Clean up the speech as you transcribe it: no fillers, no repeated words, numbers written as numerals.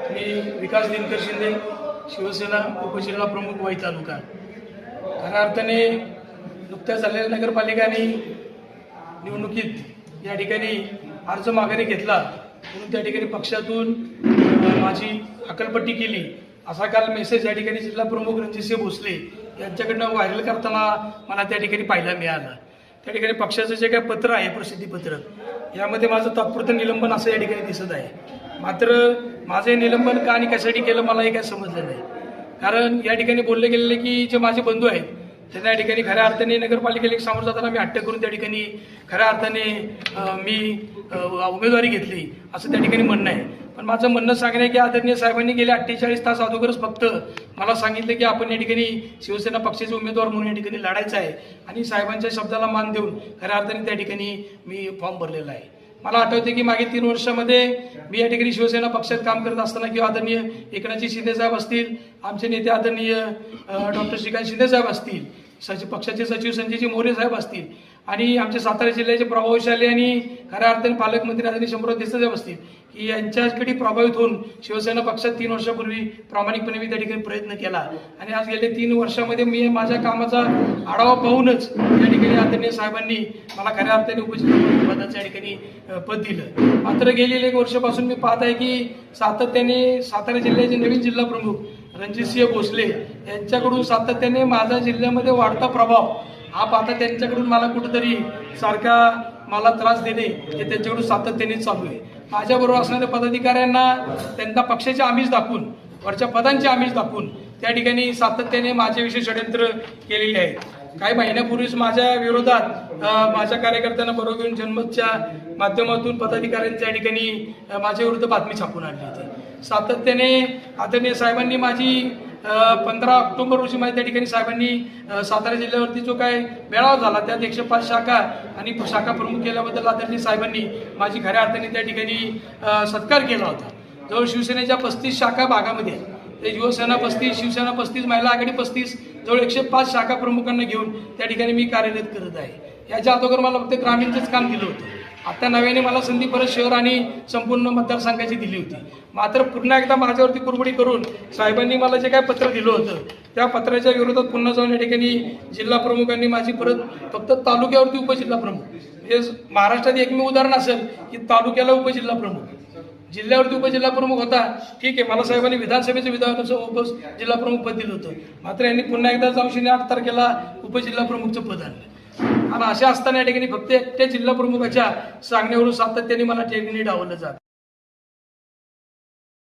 मी विकास दिनकर शिंदे, शिवसेना उपजिल्हा प्रमुख वाई तालुका। खऱ्या अर्थाने नुकत्याच झालेल्या नगरपालिका निवडणुकीत या ठिकाणी अर्ज माघारी घेतला म्हणून त्या ठिकाणी पक्षातून माझी हकालपट्टी केली असा काल मेसेज या ठिकाणी जिल्हा प्रमुख रणजितसिंह भोसले यांच्याकडनं व्हायरल करताना मला त्या ठिकाणी पाहायला मिळालं। त्या ठिकाणी पक्षाचं जे काही पत्र आहे, प्रसिद्धीपत्रक, यामध्ये माझं तात्पुरतं निलंबन असं या ठिकाणी दिसत आहे। मात्र माझे निलंबन का आणि कशासाठी केलं मला हे काय समजलं नाही। कारण या ठिकाणी बोलले गेलेले की जे माझे बंधू आहेत त्यांना या ठिकाणी खऱ्या अर्थाने नगरपालिकेला सामोरं जाताना मी हट्ट करून त्या ठिकाणी खऱ्या अर्थाने मी उमेदवारी घेतली असं त्या ठिकाणी म्हणणं आहे। पण माझं म्हणणं सांगणं आहे की आदरणीय साहेबांनी गेले 48 तास अगोदरच फक्त मला सांगितलं की आपण या ठिकाणी शिवसेना पक्षाचे उमेदवार म्हणून या ठिकाणी लढायचं आहे आणि साहेबांच्या शब्दाला मान देऊन खऱ्या अर्थाने त्या ठिकाणी मी फॉर्म भरलेला आहे। मला आठवते की मागील 3 वर्षामध्ये मी या ठिकाणी शिवसेना पक्षात काम करत असताना किंवा आदरणीय एकनाथजी शिंदे साहेब असतील, आमचे नेते आदरणीय डॉक्टर श्रीकांत शिंदे साहेब असतील, पक्षाचे सचिव संजयजी मोरे साहेब असतील आणि आमचे सातारा जिल्ह्याचे प्रभावशाली आणि खऱ्या अर्थाने पालकमंत्री आदरणीय शंभूराज देसाई साहेब असतील की यांच्याकडे प्रभावित होऊन शिवसेना पक्षात 3 वर्षापूर्वी प्रामाणिकपणे मी त्या ठिकाणी प्रयत्न केला आणि आज गेले 3 वर्षामध्ये मी माझ्या कामाचा आढावा पाहूनच या ठिकाणी आदरणीय साहेबांनी मला खऱ्या अर्थाने उपजिल्हा पदाच्या ठिकाणी पद दिलं। मात्र गेलेल्या 1 वर्षापासून मी पाहत आहे की सातत्याने सातारा जिल्ह्याचे नवीन जिल्हा प्रमुख रणजितसिंह भोसले यांच्याकडून सातत्याने माझ्या जिल्ह्यामध्ये वाढता प्रभाव हा पाहता त्यांच्याकडून मला कुठेतरी सारखा मला त्रास देणे हे त्यांच्याकडून सातत्याने चालू आहे। माझ्याबरोबर असणाऱ्या पदाधिकाऱ्यांना त्यांना पक्षाचे आमिष दाखवून, वरच्या पदांचे आमिष दाखवून त्या ठिकाणी सातत्याने माझ्याविषयी षडयंत्र केलेले आहेत। काही महिन्यापूर्वीच माझ्या विरोधात माझ्या कार्यकर्त्यांना बरोबर घेऊन जनमतच्या माध्यमातून पदाधिकाऱ्यांच्या ठिकाणी माझ्या विरुद्ध बातमी छापून आणली होती। सातत्याने आदरणीय साहेबांनी माझी 15 ऑक्टोबर रोजी माझ्या त्या ठिकाणी साहेबांनी सातारा जिल्ह्यावरती जो काय मेळावा झाला त्यात 105 शाखा आणि शाखा प्रमुख केल्याबद्दल आदरणीय साहेबांनी माझी खऱ्या अर्थाने त्या ठिकाणी सत्कार केला होता। जवळ शिवसेनेच्या 35 शाखा भागामध्ये ते शिवसेना 35, शिवसेना 35, महिला आघाडी 35, जवळ 105 शाखा प्रमुखांना घेऊन त्या ठिकाणी मी कार्यरत करत आहे। याच्या अगोदर मला फक्त ग्रामीणचंच काम दिलं होतं। आता नव्याने मला संधी परत शहर आणि संपूर्ण मतदारसंघाची दिली होती। मात्र पुन्हा एकदा माझ्यावरती कुरबडी करून साहेबांनी मला जे काय पत्र दिलं होतं त्या पत्राच्या विरोधात पुन्हा जाऊन या ठिकाणी जिल्हा प्रमुखांनी माझी परत फक्त तालुक्यावरती उपजिल्हा प्रमुख, म्हणजे महाराष्ट्रात एकमेव उदाहरण असेल की तालुक्याला उपजिल्हा प्रमुख, जिल्ह्यावरती उपजिल्हा प्रमुख होता, ठीक आहे, मला साहेबांनी विधानसभेचं जिल्हा प्रमुख पद दिलं होतं। मात्र यांनी पुन्हा एकदा जाऊन 8 तारखेला उपजिल्हा प्रमुखचं पद आणलं आणि अशा असताना या ठिकाणी फक्त एकट्या जिल्हा प्रमुखाच्या सांगण्यावरून सातत्याने मला ठिकाणी डावलं जात।